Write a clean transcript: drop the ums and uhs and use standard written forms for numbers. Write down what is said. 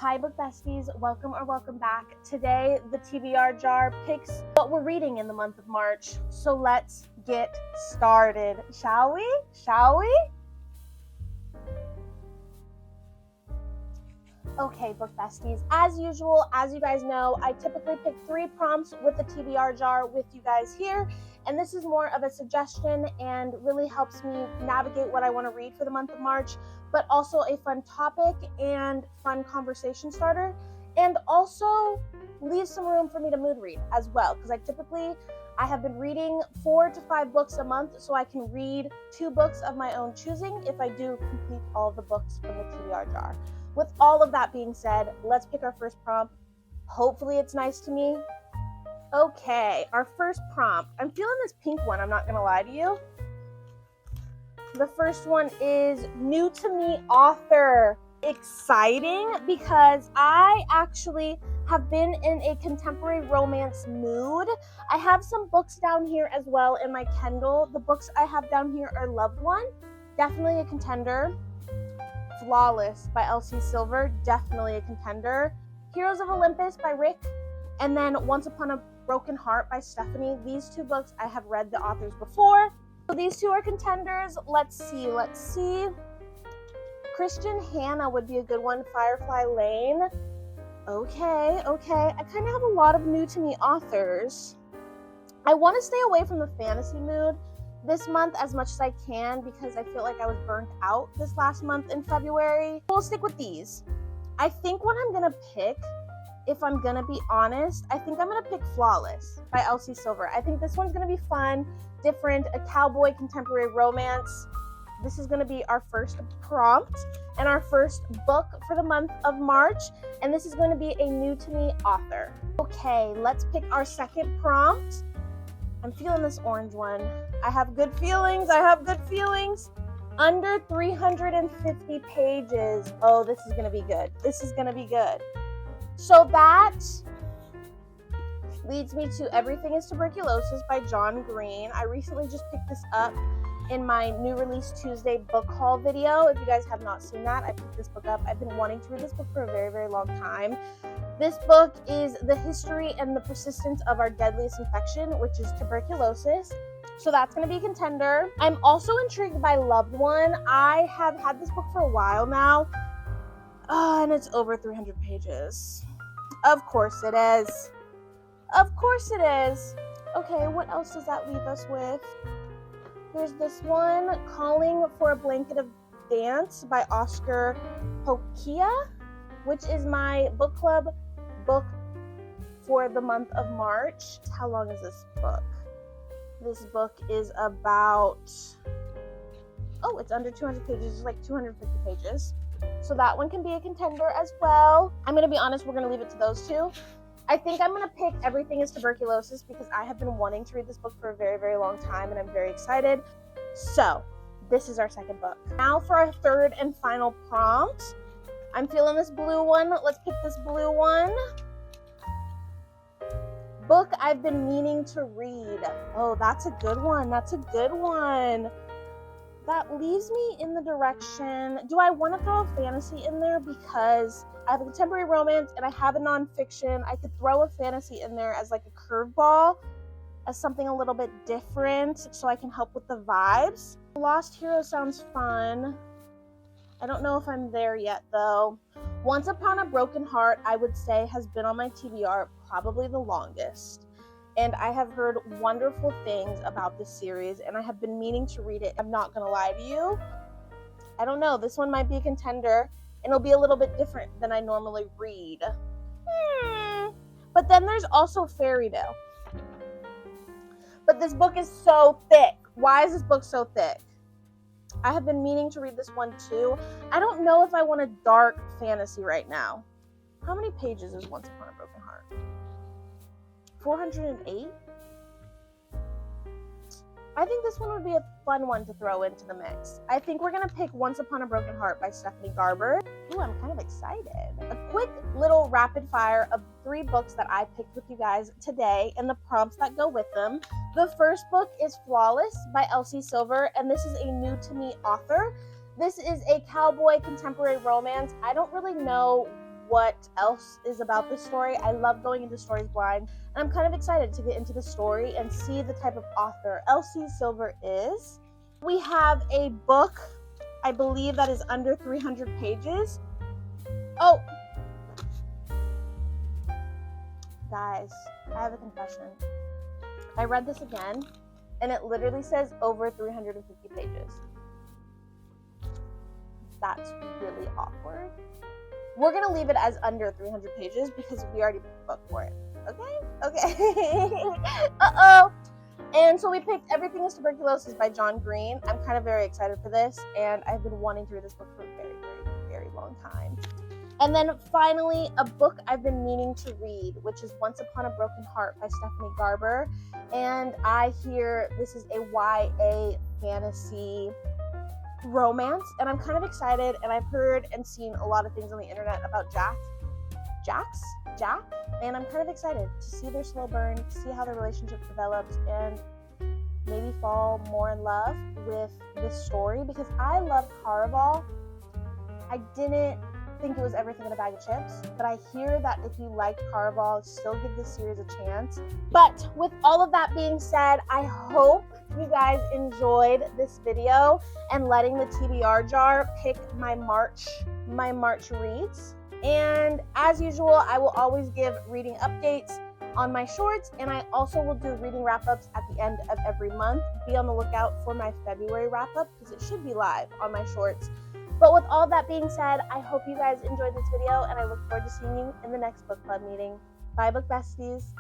Hi book besties, welcome or welcome back. Today the TBR jar picks what we're reading in the month of March. So let's get started, shall we? Okay, book besties, as usual, as you guys know, I typically pick 3 prompts with the TBR jar with you guys here, and this is more of a suggestion and really helps me navigate what I want to read for the month of March, but also a fun topic and fun conversation starter, and also leave some room for me to mood read as well, because I have been reading 4 to 5 books a month, so I can read 2 books of my own choosing if I do complete all the books from the TBR jar. With all of that being said, let's pick our first prompt. Hopefully it's nice to me. Okay, our first prompt. I'm feeling this pink one, I'm not gonna lie to you. The first one is new to me author. Exciting because I actually have been in a contemporary romance mood. I have some books down here as well in my Kindle. The books I have down here are Loved One, definitely a contender. Flawless by L.C. Silver, definitely a contender. Heroes of Olympus by Rick, and then Once Upon a Broken Heart by Stephanie. These 2 books I have read the authors before, so these 2 are contenders. Let's see. Christian Hannah would be a good one. Firefly Lane. Okay. I kind of have a lot of new to me authors. I want to stay away from the fantasy mood this month as much as I can because I feel like I was burnt out this last month in February. We'll stick with these. I think what I'm gonna pick, if I'm gonna be honest, I think I'm gonna pick Flawless by L.C. Silver. I think this one's gonna be fun, different, a cowboy contemporary romance. This is gonna be our first prompt and our first book for the month of March, and this is going to be a new to me author. Okay, let's pick our second prompt. I'm feeling this orange one. I have good feelings. Under 350 pages. Oh, this is gonna be good. So that leads me to Everything is Tuberculosis by John Green. I recently just picked this up in my new release Tuesday book haul video. If you guys have not seen that, I picked this book up. I've been wanting to read this book for a very, very long time. This book is the history and the persistence of our deadliest infection, which is tuberculosis. So that's going to be a contender. I'm also intrigued by Loved One. I have had this book for a while now, and it's over 300 pages. Of course it is. Okay, what else does that leave us with? There's this one, Calling for a Blanket of Dance by Oscar Hokia, which is my book club book for the month of March. How long is this book? This book is about, it's under 200 pages. It's like 250 pages. So that one can be a contender as well. I'm going to be honest, we're going to leave it to those 2. I think I'm going to pick Everything is Tuberculosis because I have been wanting to read this book for a very, very long time, and I'm very excited. So this is our second book. Now for our third and final prompt. I'm feeling this blue one. Let's pick this blue one. Book I've been meaning to read. Oh, that's a good one. That leaves me in the direction. Do I want to throw a fantasy in there? Because I have a contemporary romance and I have a nonfiction. I could throw a fantasy in there as like a curveball, as something a little bit different so I can help with the vibes. Lost Hero sounds fun. I don't know if I'm there yet though. Once Upon a Broken Heart, I would say, has been on my TBR probably the longest. And I have heard wonderful things about this series, and I have been meaning to read it. I'm not going to lie to you. I don't know. This one might be a contender, and it'll be a little bit different than I normally read. But then there's also Fairy Tale. But this book is so thick. Why is this book so thick? I have been meaning to read this one too. I don't know if I want a dark fantasy right now. How many pages is Once Upon a Broken Heart? 408? I think this one would be a fun one to throw into the mix. I think we're going to pick Once Upon a Broken Heart by Stephanie Garber. Ooh, I'm kind of excited. A quick little rapid fire of 3 books that I picked with you guys today and the prompts that go with them. The first book is Flawless by L.C. Silver, and this is a new to me author. This is a cowboy contemporary romance. I don't really know what else is about this story. I love going into stories blind, and I'm kind of excited to get into the story and see the type of author Elsie Silver is. We have a book, I believe, that is under 300 pages. Oh, guys, I have a confession. I read this again, and it literally says over 350 pages. That's really awkward. We're gonna leave it as under 300 pages because we already picked the book for it. Okay. Uh-oh. And so we picked Everything is Tuberculosis by John Green. I'm kind of very excited for this, and I've been wanting to read this book for a very, very, very long time. And then finally, a book I've been meaning to read, which is Once Upon a Broken Heart by Stephanie Garber. And I hear this is a YA fantasy romance, and I'm kind of excited, and I've heard and seen a lot of things on the internet about Jack, and I'm kind of excited to see their slow burn, see how their relationship develops, and maybe fall more in love with this story, because I loved Caraval. I didn't think it was everything in a bag of chips, but I hear that if you like Caraval, still give this series a chance. But with all of that being said, I hope you guys enjoyed this video and letting the TBR jar pick my March reads. And as usual, I will always give reading updates on my shorts, and I also will do reading wrap-ups at the end of every month. Be on the lookout for my February wrap-up because it should be live on my shorts. But with all that being said, I hope you guys enjoyed this video, and I look forward to seeing you in the next book club meeting. Bye, book besties.